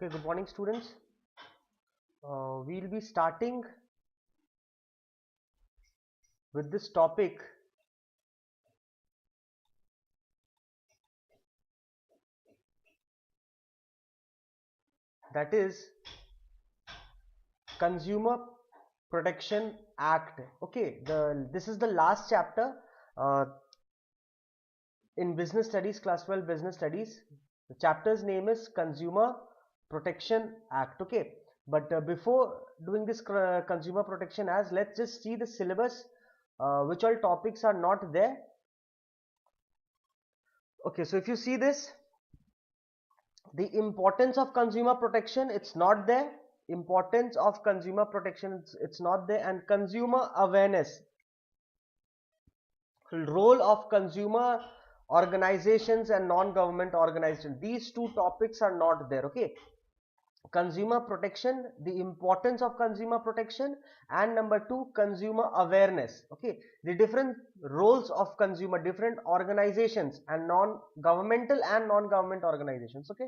Okay, good morning, students. We'll be starting with this topic, that is Consumer Protection Act. Okay, this is the last chapter uh, in Business Studies, Class 12 Business Studies. The chapter's name is Consumer Protection Act. Okay, but before doing this Consumer Protection Act, let's just see the syllabus, which all topics are not there. Okay, so if you see this, the importance of consumer protection, it's not there. Importance of consumer protection, it's not there. And consumer awareness, role of consumer organizations and non-government organizations, these two topics are not there. Okay, consumer protection, the importance of consumer protection, and number two, consumer awareness. Okay, the different roles of consumer, different organizations and non-governmental and non-government organizations. Okay,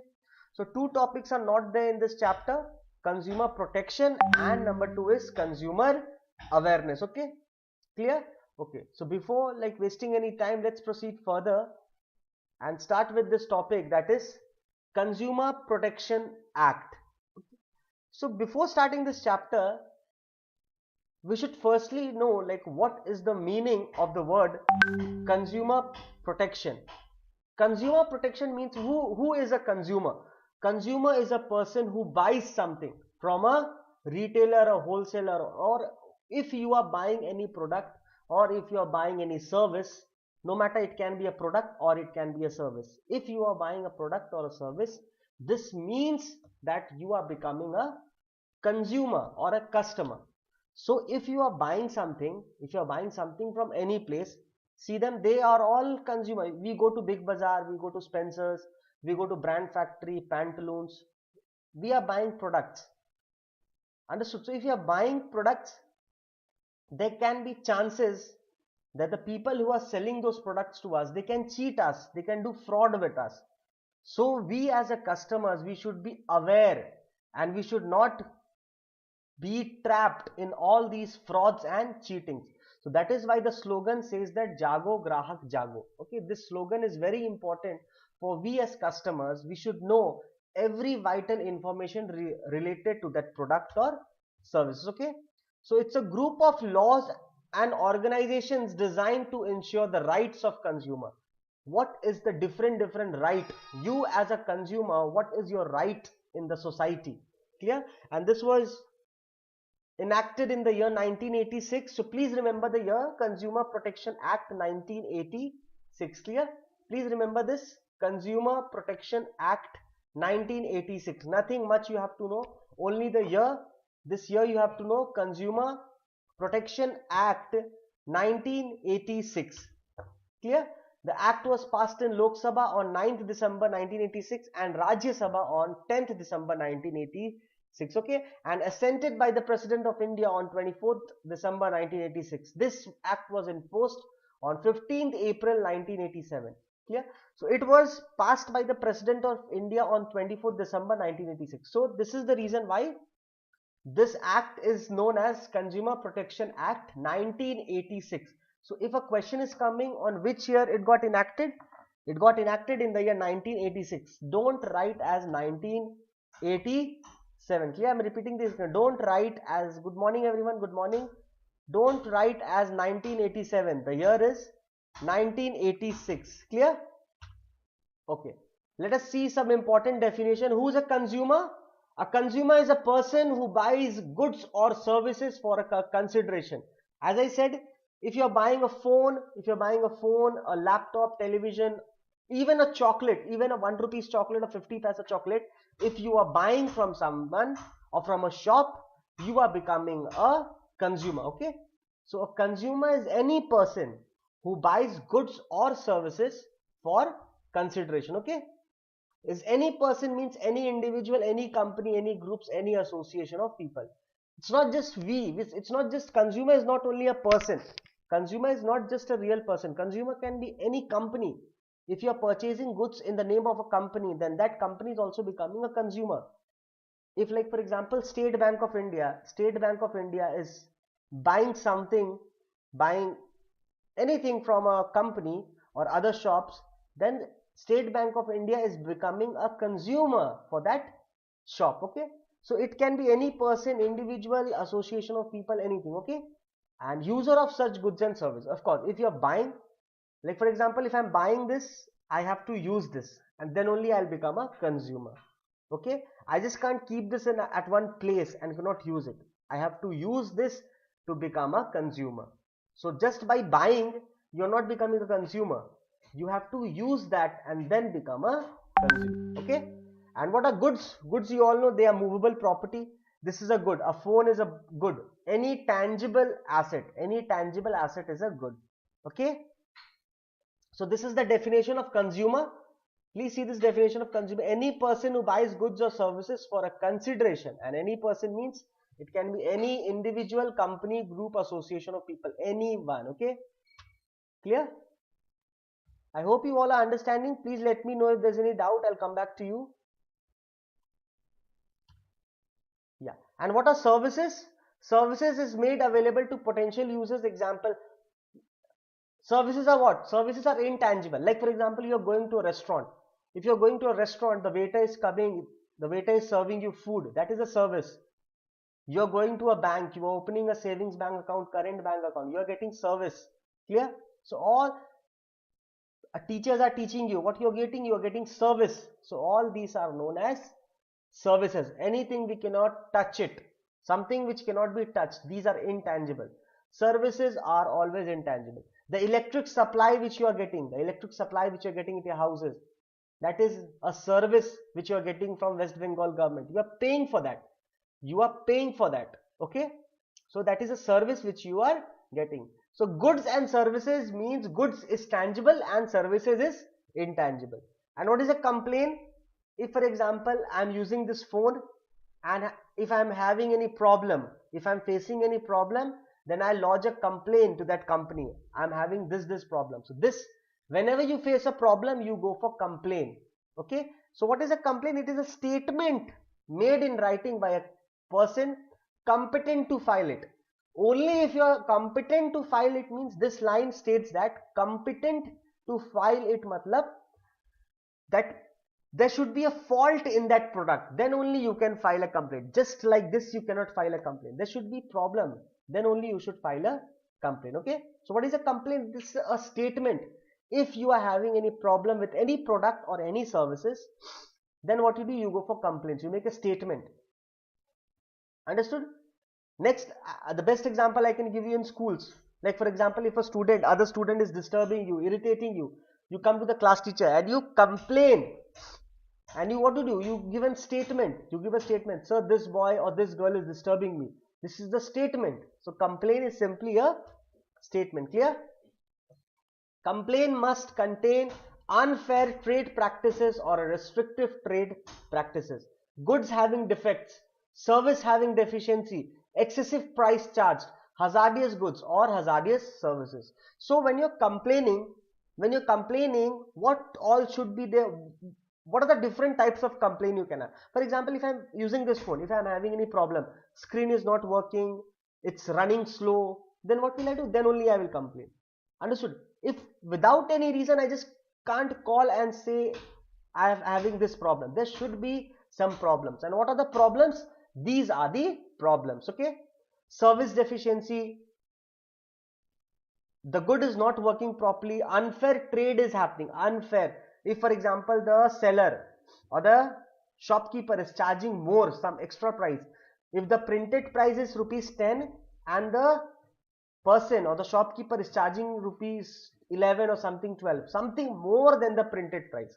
so two topics are not there in this chapter, consumer protection and number two is consumer awareness. Okay, clear? Okay, so before like wasting any time, let's proceed further and start with this topic, that is Consumer Protection Act. So before starting this chapter, we should firstly know like what is the meaning of the word consumer protection. Consumer protection means who is a consumer? Consumer is a person who buys something from a retailer, a wholesaler, or if you are buying any product or if you are buying any service, no matter, it can be a product or it can be a service. If you are buying a product or a service, this means that you are becoming a consumer or a customer. So if you are buying something, if you are buying something from any place, see them, they are all consumer. We go to Big Bazaar, we go to Spencer's, we go to Brand Factory, Pantaloons, we are buying products. Understood? So if you are buying products, there can be chances that the people who are selling those products to us, they can cheat us, they can do fraud with us. So we as a customers, we should be aware and we should not be trapped in all these frauds and cheatings. So that is why the slogan says that Jago Grahak Jago. Okay, this slogan is very important for we as customers. We should know every vital information related to that product or service. Okay, so it's a group of laws and organizations designed to ensure the rights of consumer. What is the different right? You as a consumer, what is your right in the society? Clear? And this was enacted in the year 1986. So please remember the year, Consumer Protection Act 1986. Clear? Please remember this, Consumer Protection Act 1986. Nothing much you have to know, only the year. This year you have to know, Consumer Protection Act 1986. Clear? The act was passed in Lok Sabha on 9th December 1986 and Rajya Sabha on 10th December 1986. Okay, and assented by the President of India on 24th December 1986. This act was enforced on 15th April 1987. Clear? So it was passed by the President of India on 24th December 1986. So this is the reason why this act is known as Consumer Protection Act 1986. So if a question is coming on which year it got enacted in the year 1986. Don't write as 1987. Clear? I'm repeating this. Don't write as, good morning everyone, good morning. Don't write as 1987. The year is 1986. Clear? Okay. Let us see some important definition. Who is a consumer? A consumer is a person who buys goods or services for a consideration. As I said, if you're buying a phone, a laptop, television, even a chocolate, even a 1 rupees chocolate or 50 paisa chocolate, if you are buying from someone or from a shop, you are becoming a consumer. Okay, so a consumer is any person who buys goods or services for consideration. Okay, is any person means any individual, any company, any groups, any association of people. It's not just we, it's not just, consumer is not only a person, consumer is not just a real person, consumer can be any company. If you are purchasing goods in the name of a company, then that company is also becoming a consumer. if like for example State Bank of India is buying something, buying anything from a company or other shops, then State Bank of India is becoming a consumer for that shop. Okay, so it can be any person, individual, association of people, anything. Okay, and user of such goods and service. Of course, if you're buying, like for example, if I'm buying this, I have to use this, and then only I'll become a consumer. Okay, I just can't keep this in at one place and cannot use it. I have to use this to become a consumer. So just by buying, you're not becoming a consumer. You have to use that and then become a consumer. Okay, and what are goods? Goods, you all know, they are movable property. This is a good. A phone is a good. Any tangible asset is a good. Okay, so this is the definition of consumer. Please see this definition of consumer. Any person who buys goods or services for a consideration, and any person means it can be any individual, company, group, association of people, anyone. Okay, clear? I hope you all are understanding. Please let me know if there's any doubt. I'll come back to you. Yeah, and what are services? Services is made available to potential users. Example, services are what? Services are intangible. Like for example, you're going to a restaurant. If you're going to a restaurant, the waiter is coming, the waiter is serving you food. That is a service. You're going to a bank, you are opening a savings bank account, current bank account. You are getting service. Clear? So all teachers are teaching you. What you're getting? You are getting service. So all these are known as services. Anything we cannot touch it. Something which cannot be touched. These are intangible. Services are always intangible. The electric supply which you are getting, at your houses, that is a service which you are getting from West Bengal government. You are paying for that. Okay, so that is a service which you are getting. So goods and services means goods is tangible and services is intangible. And what is a complaint? If for example I'm using this phone, and if I'm having any problem, if I'm facing any problem, then I lodge a complaint to that company. I'm having this problem. So this, whenever you face a problem, you go for complaint. Okay, so what is a complaint? It is a statement made in writing by a person competent to file it. Only if you are competent to file it, means this line states that competent to file it, matlab that there should be a fault in that product, then only you can file a complaint. Just like this, you cannot file a complaint. There should be problem, then only you should file a complaint. Okay, so what is a complaint? This is a statement. If you are having any problem with any product or any services, then what you do? You go for complaints. You make a statement. Understood? Next, the best example I can give you in schools. Like for example, if other student is disturbing you, irritating you, you come to the class teacher and you complain. And you what to do? You give a statement. You give a statement. Sir, this boy or this girl is disturbing me. This is the statement. So complaint is simply a statement. Clear? Complaint must contain unfair trade practices or restrictive trade practices, goods having defects, service having deficiency, excessive price charged, hazardous goods or hazardous services. So when you're complaining, what all should be there? What are the different types of complaint you can have? For example, if I'm using this phone, if I'm having any problem, screen is not working, it's running slow, then what will I do? Then only I will complain. Understood? If without any reason I just can't call and say I am having this problem, there should be some problems. And what are the problems? These are the problems. Okay, service deficiency, the good is not working properly, unfair trade is happening. Unfair, if for example the seller or the shopkeeper is charging more, some extra price. If the printed price is ₹10 and the person or the shopkeeper is charging ₹11 or something 12, something more than the printed price,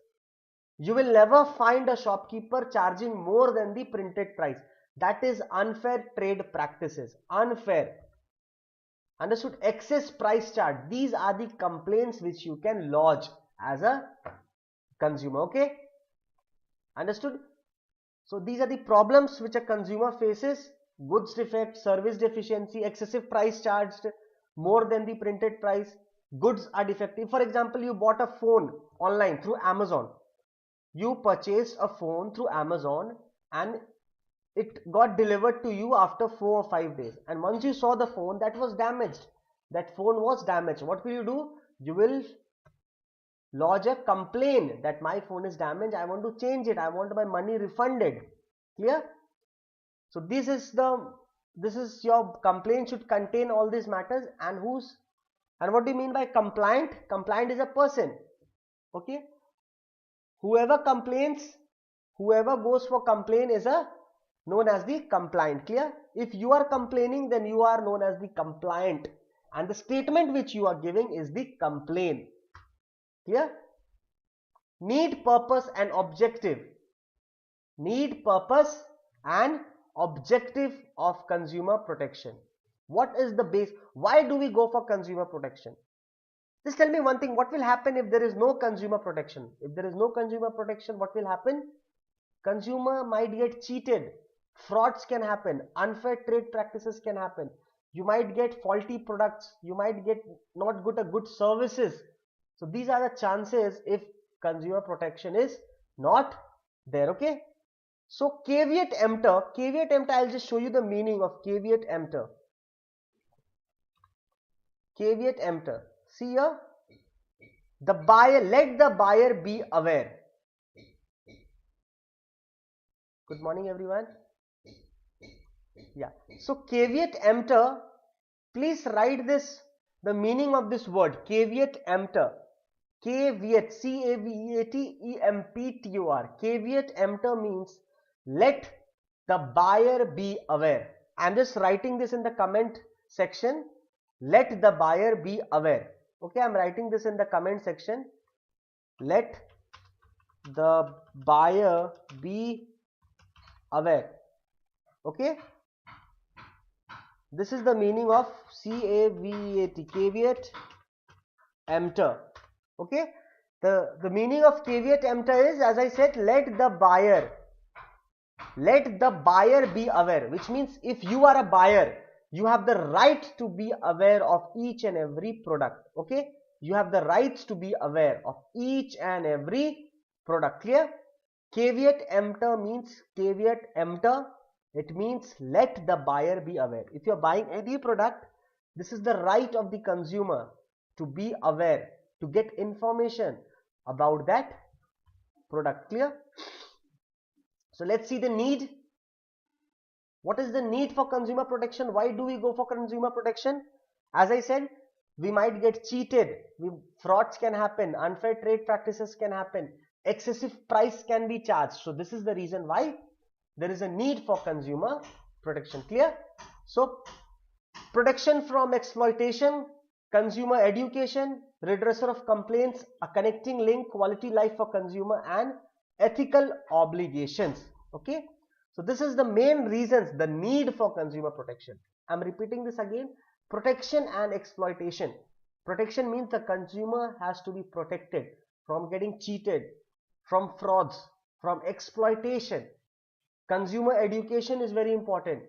you will never find a shopkeeper charging more than the printed price. That is unfair trade practices. Unfair. Understood? Excess price charge. These are the complaints which you can lodge as a consumer. Okay, understood? So these are the problems which a consumer faces: goods defect, service deficiency, excessive price charged more than the printed price, goods are defective. For example, you bought a phone online through Amazon. You purchased a phone through Amazon and it got delivered to you after 4 or 5 days, and once you saw the phone that was damaged, what will you do? You will lodge a complaint that my phone is damaged, I want to change it, I want my money refunded. Clear? So this is your complaint should contain all these matters. And what do you mean by compliant? Compliant is a person. Okay, whoever goes for complaint is known as the compliant. Clear? If you are complaining, then you are known as the compliant, and the statement which you are giving is the complaint. Clear? Need, purpose and objective. Need, purpose and objective of consumer protection. What is the base? Why do we go for consumer protection? Just tell me one thing, what will happen if there is no consumer protection? If there is no consumer protection, what will happen? Consumer might get cheated, frauds can happen, unfair trade practices can happen, you might get faulty products, you might get not good services. So these are the chances if consumer protection is not there. Okay, so caveat emptor, I'll just show you the meaning of caveat emptor. Caveat emptor, see here, the buyer, let the buyer be aware. Good morning everyone. Yeah, so caveat emptor, please write this, the meaning of this word caveat emptor. Caveat, C-A-V-E-A-T-E-M-P-T-O-R. Caveat emptor means let the buyer be aware. I'm just writing this in the comment section. Let the buyer be aware. Okay, I'm writing this in the comment section. Let the buyer be aware. Okay, this is the meaning of C-A-V-E-A-T, caveat emptor. Okay, the meaning of caveat emptor is, as I said, let the buyer be aware, which means if you are a buyer, you have the right to be aware of each and every product. Okay, you have the rights to be aware of each and every product. Clear? Caveat emptor means it means let the buyer be aware. If you are buying any product, this is the right of the consumer to be aware, to get information about that product. Clear? So let's see the need. What is the need for consumer protection? Why do we go for consumer protection? As I said, we might get cheated, frauds can happen, unfair trade practices can happen, excessive price can be charged. So this is the reason why there is a need for consumer protection. Clear? So protection from exploitation, consumer education, redressal of complaints, a connecting link, quality life for consumer, and ethical obligations. Okay, so this is the main reasons, the need for consumer protection. I'm repeating this again. Protection and exploitation. Protection means the consumer has to be protected from getting cheated, from frauds, from exploitation. Consumer education is very important.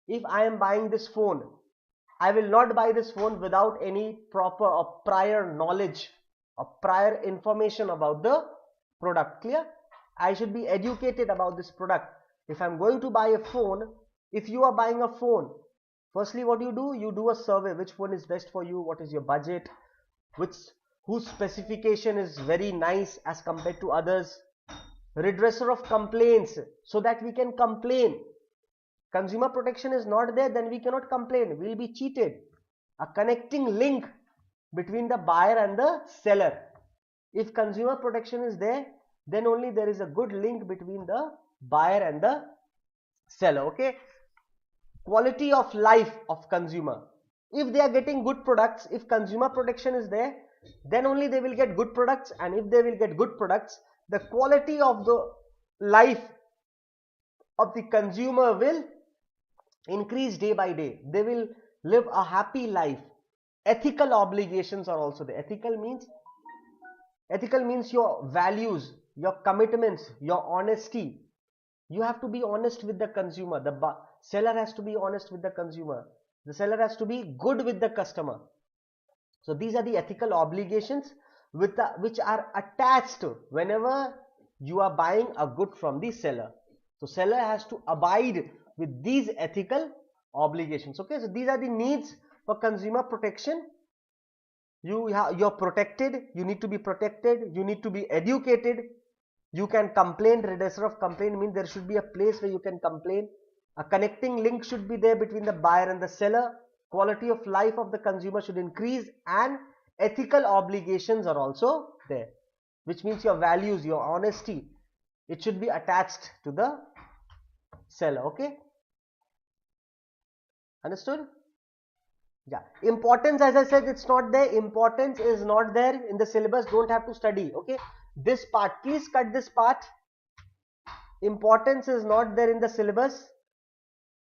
If I am buying this phone, I will not buy this phone without any proper or prior knowledge or prior information about the product. Clear? I should be educated about this product. If I'm going to buy a phone, if you are buying a phone, firstly what you do? You do a survey. Which phone is best for you? What is your budget? Whose specification is very nice as compared to others? Redressal of complaints, so that we can complain. Consumer protection is not there, then we cannot complain. We will be cheated. A connecting link between the buyer and the seller. If consumer protection is there, then only there is a good link between the buyer and the seller. Okay, quality of life of consumer. If they are getting good products, if consumer protection is there, then only they will get good products, and if they will get good products, the quality of the life of the consumer will increase day by day. They will live a happy life. Ethical obligations are also there. Ethical means your values, your commitments, your honesty. You have to be honest with the consumer. The seller has to be honest with the consumer. The seller has to be good with the customer. So these are the ethical obligations which are attached whenever you are buying a good from the seller. So seller has to abide with these ethical obligations. Okay, so these are the needs for consumer protection. You're protected, you need to be protected, you need to be educated, you can complain. Redresser of complaint means there should be a place where you can complain. A connecting link should be there between the buyer and the seller. Quality of life of the consumer should increase, and ethical obligations are also there, which means your values, your honesty, it should be attached to the seller. Okay, understood? Yeah, importance, as I said, it's not there. Importance is not there in the syllabus, don't have to study. Okay, this part, please cut this part. Importance is not there in the syllabus.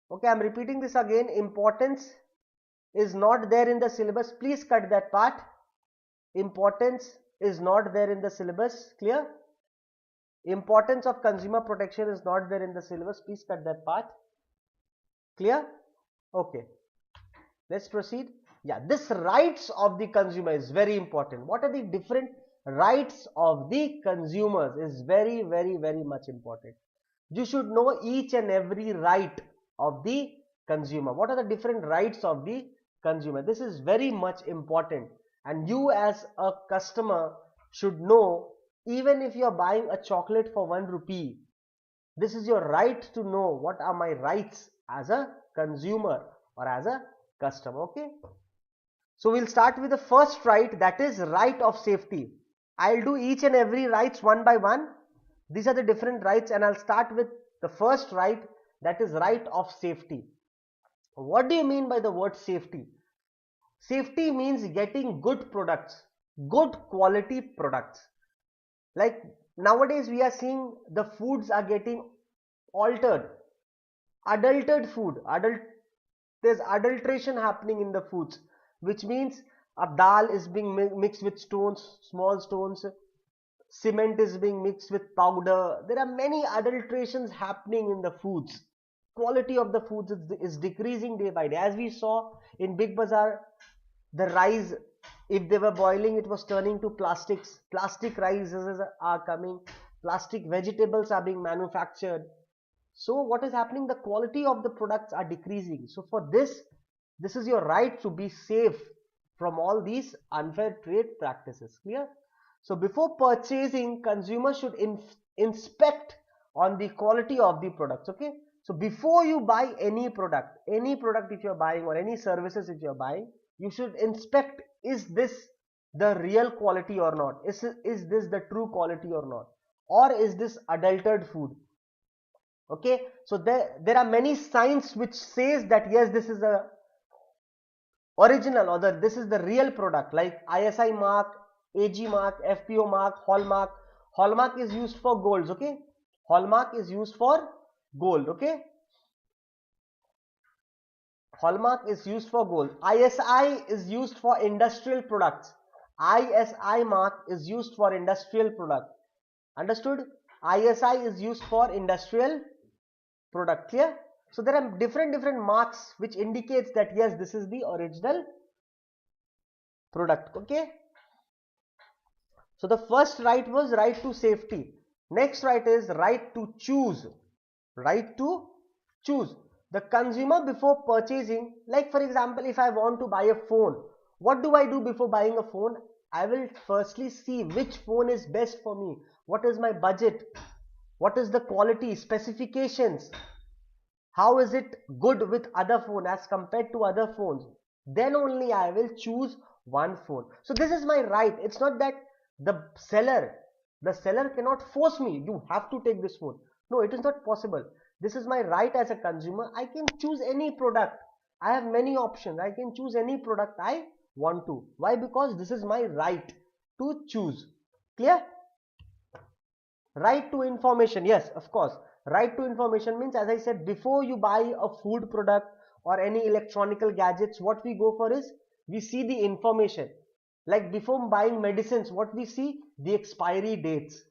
Okay, I'm repeating this again. Importance is not there in the syllabus. Please cut that part. Importance is not there in the syllabus. Clear? Importance of consumer protection is not there in the syllabus. Please cut that part. Clear? Okay. Let's proceed. Yeah, this rights of the consumer is very important. What are the different rights of the consumers is very much important. You should know each and every right of the consumer. What are the different rights of the consumer? This is very much important, and you as a customer should know. Even if you are buying a chocolate for 1 rupee, this is your right to know what are my rights as a consumer or as a customer. Okay, so we'll start with the first right, that is right of safety. I'll do each and every rights one by one. These are the different rights, and I'll start with the first right, that is right of safety. What do you mean by the word safety? Safety means getting good products, good quality products. Like nowadays we are seeing the foods are getting altered, adulterated food, there's adulteration happening in the foods, which means a dal is being mixed with stones, small stones, cement is being mixed with powder. There are many adulterations happening in the foods. Quality of the foods is decreasing day by day. As we saw in Big Bazaar, the rice, if they were boiling, it was turning to plastics. Plastic rices are coming, plastic vegetables are being manufactured. So what is happening? The quality of the products are decreasing. So for this is your right to be safe from all these unfair trade practices. Clear? So before purchasing, consumers should inspect on the quality of the products. Okay, so before you buy any product if you're buying, or any services if you're buying, you should inspect, is this the real quality or not? Is this the true quality or not? Or is this adulterated food? Okay, so there are many signs which says that yes, this is a original, or this is the real product, like ISI mark, AG mark, FPO mark, hallmark. Hallmark is used for golds. Okay, hallmark is used for gold. Okay, hallmark is used for gold. ISI is used for industrial products. ISI mark is used for industrial product. Understood? ISI is used for industrial product. Clear? So there are different marks which indicates that yes, this is the original product. Okay, so the first right was right to safety. Next right is right to choose. Right to choose. The consumer before purchasing, like for example, if I want to buy a phone, what do I do before buying a phone? I will firstly see which phone is best for me, what is my budget, what is the quality, specifications, how is it good with other phone as compared to other phones. Then only I will choose one phone. So this is my right. It's not that the seller cannot force me, you have to take this phone. No, it is not possible. This is my right as a consumer. I can choose any product. I have many options. I can choose any product I want to. Why? Because this is my right to choose. Clear? Right to information. Yes, of course. Right to information means, as I said, before you buy a food product or any electronical gadgets, what we go for is we see the information. Like before buying medicines, what we see? The expiry dates.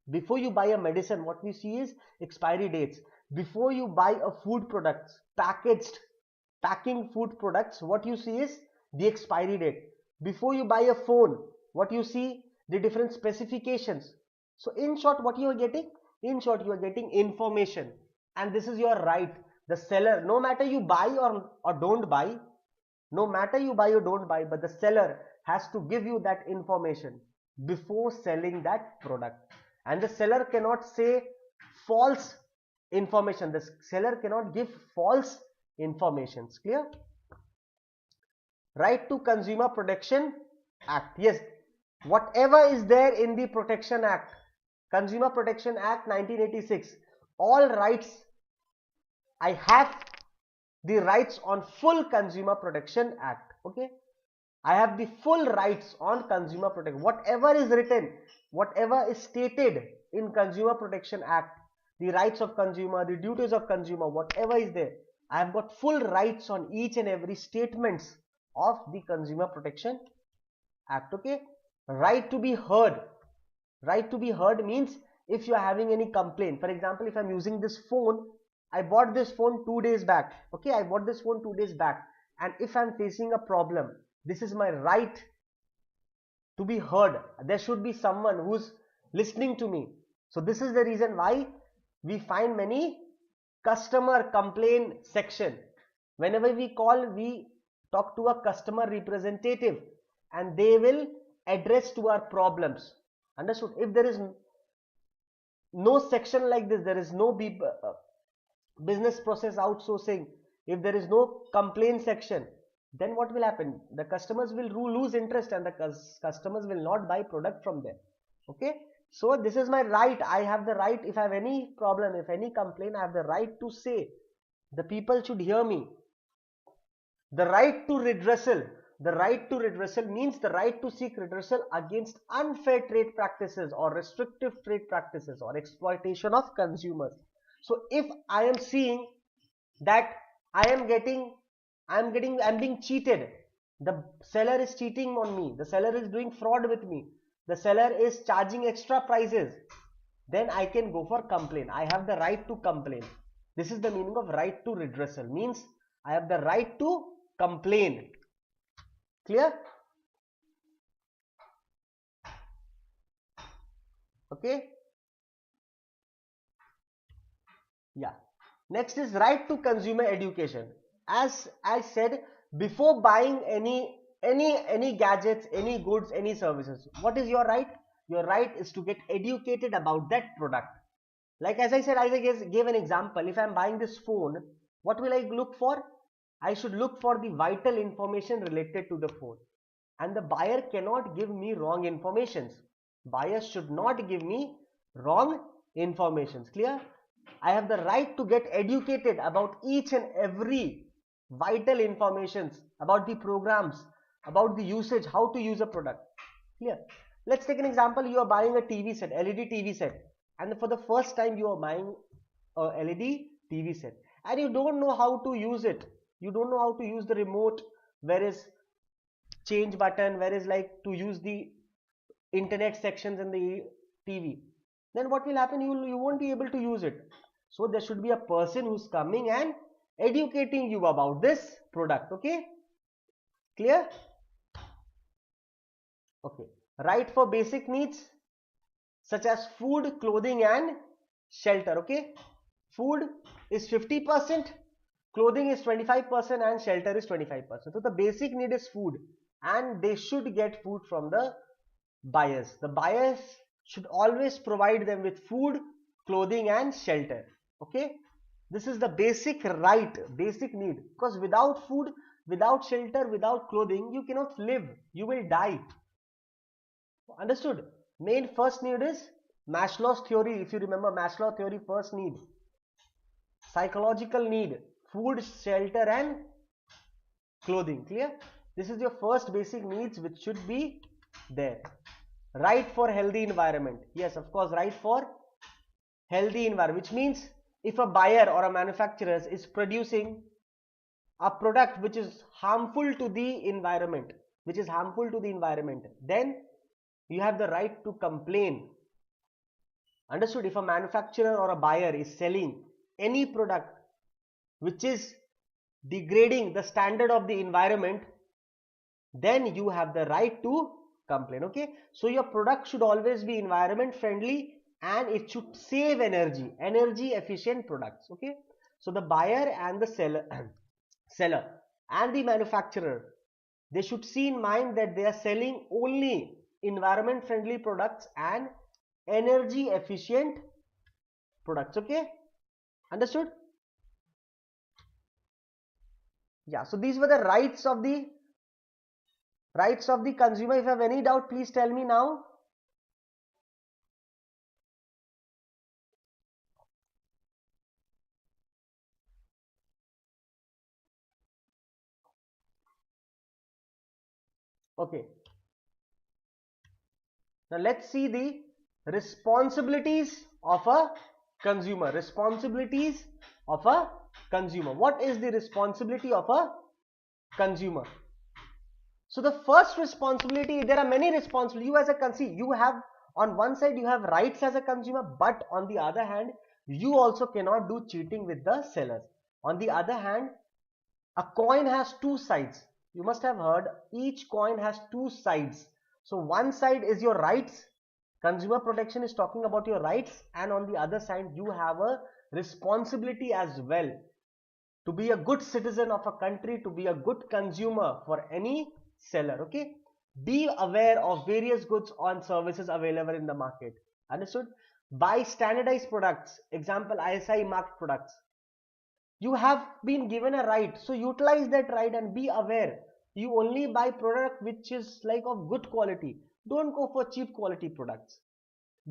Before you buy a medicine, what we see is expiry dates. Before you buy a food products, packing food products, what you see is the expiry date. Before you buy a phone, what you see? The different specifications. So in short, what you are getting? In short, you are getting information. and this is your right. The seller, no matter you buy or don't buy, no matter you buy or don't buy, but the seller has to give you that information before selling that product. And the seller cannot say false information. The seller cannot give false informations. Clear? Right to Consumer Protection Act. Yes, whatever is there in the Protection Act, Consumer Protection Act 1986, all rights, I have the rights on full Consumer Protection Act. Okay, I have the full rights on consumer protection. Whatever is written, whatever is stated in Consumer Protection Act, the rights of consumer, the duties of consumer, whatever is there, I have got full rights on each and every statements of the Consumer Protection Act. Okay, right to be heard. Right to be heard means if you are having any complaint. For example, if I'm using this phone, I bought this phone 2 days back. Okay, I bought this phone 2 days back, and if I'm facing a problem, this is my right to be heard. There should be someone who's listening to me. So this is the reason why we find many customer complaint section. Whenever we call, we talk to a customer representative and they will address to our problems. Understood? If there is no section like this, there is no business process outsourcing, if there is no complaint section, then what will happen? The customers will lose interest and the customers will not buy product from them. Okay, so this is my right. I have the right. If I have any problem, if any complaint, I have the right to say. The people should hear me. The right to redressal. The right to redressal means the right to seek redressal against unfair trade practices or restrictive trade practices or exploitation of consumers. So if I am seeing that I'm being cheated, the seller is cheating on me, the seller is doing fraud with me, the seller is charging extra prices, then I can go for complaint. I have the right to complain. This is the meaning of right to redressal. Means I have the right to complain. Clear? Okay. Yeah. Next is right to consumer education. As I said, before buying any gadgets, any goods, any services, what is your right? Your right is to get educated about that product. Like as I said, I gave an example. If I am buying this phone, what will I look for? I should look for the vital information related to the phone. And the buyer cannot give me wrong informations. Buyers should not give me wrong informations. Clear? I have the right to get educated about each and every vital informations about the programs, about the usage, how to use a product. Clear? Let's take an example. You are buying a TV set, LED TV set, and for the first time you are buying a LED TV set, and you don't know how to use it. You don't know how to use the remote, where is change button, where is like to use the internet sections in the TV. Then what will happen? You won't be able to use it. So there should be a person who's coming and educating you about this product. Okay, clear? Okay, right for basic needs such as food, clothing and shelter. Okay, food is 50%, clothing is 25% and shelter is 25%. So the basic need is food, and they should get food from the buyers. The buyers should always provide them with food, clothing and shelter. Okay, this is the basic right, basic need, because without food, without shelter, without clothing, you cannot live, you will die. Understood? Main first need is Maslow's theory. If you remember Maslow's theory, first need, psychological need, food, shelter and clothing. Clear? This is your first basic needs which should be there. Right for healthy environment. Yes, of course, right for healthy environment, which means if a buyer or a manufacturer is producing a product which is harmful to the environment, then you have the right to complain. Understood? If a manufacturer or a buyer is selling any product which is degrading the standard of the environment, then you have the right to complain. Okay, so your product should always be environment friendly, and it should save energy efficient products. Okay, so the buyer and the seller and the manufacturer, they should see in mind that they are selling only environment friendly products and energy efficient products. Okay, understood? Yeah, so these were the rights of the consumer. If you have any doubt, please tell me now. Okay, now let's see the responsibilities of a consumer. Responsibilities of a consumer. What is the responsibility of a consumer? So the first responsibility, there are many responsibilities. You as a consumer, you have on one side you have rights as a consumer, but on the other hand, you also cannot do cheating with the sellers. On the other hand, a coin has two sides. You must have heard each coin has two sides. So one side is your rights. Consumer protection is talking about your rights, and on the other side you have a responsibility as well to be a good citizen of a country, to be a good consumer for any seller. Okay, be aware of various goods and services available in the market. Understood? Buy standardized products, example ISI marked products. You have been given a right, so utilize that right and be aware. You only buy product which is like of good quality. Don't go for cheap quality products.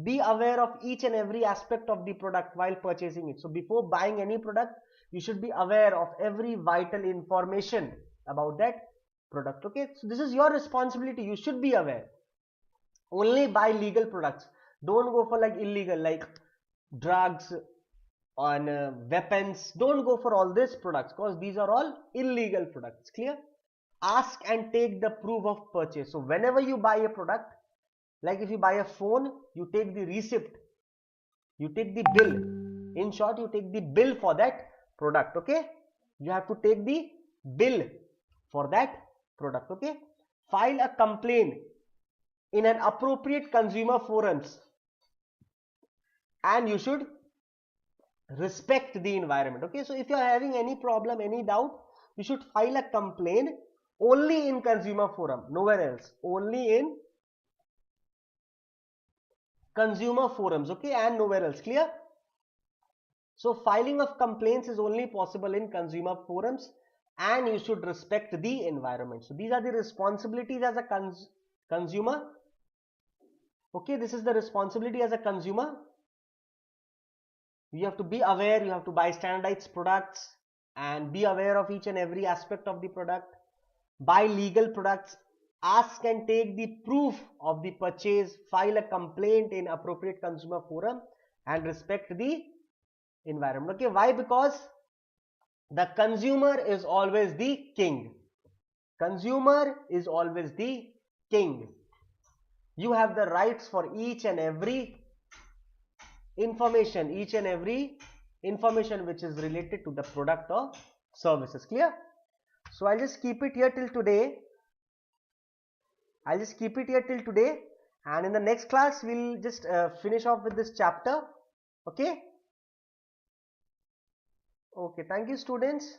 Be aware of each and every aspect of the product while purchasing it. So before buying any product, you should be aware of every vital information about that product. Okay, so this is your responsibility. You should be aware. Only buy legal products. Don't go for like illegal, like drugs on weapons. Don't go for all these products because these are all illegal products. Clear? Ask and take the proof of purchase. So whenever you buy a product, like if you buy a phone, you take the receipt, you take the bill. In short, you take the bill for that product. Okay, you have to take the bill for that product. Okay, file a complaint in an appropriate consumer forums, and you should respect the environment. Okay, so if you are having any problem, any doubt, you should file a complaint only in consumer forum, nowhere else. Only in consumer forums. Okay, and nowhere else. Clear? So filing of complaints is only possible in consumer forums, and you should respect the environment. So these are the responsibilities as a consumer. Okay, this is the responsibility as a consumer. You have to be aware, you have to buy standardized products and be aware of each and every aspect of the product. Buy legal products, ask and take the proof of the purchase, file a complaint in appropriate consumer forum, and respect the environment. Okay, why? Because the consumer is always the king. Consumer is always the king. You have the rights for each and every information which is related to the product or services. Clear? So I'll just keep it here till today. And in the next class we'll just finish off with this chapter. Okay, thank you students,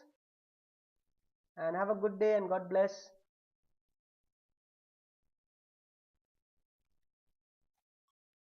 and have a good day and God bless.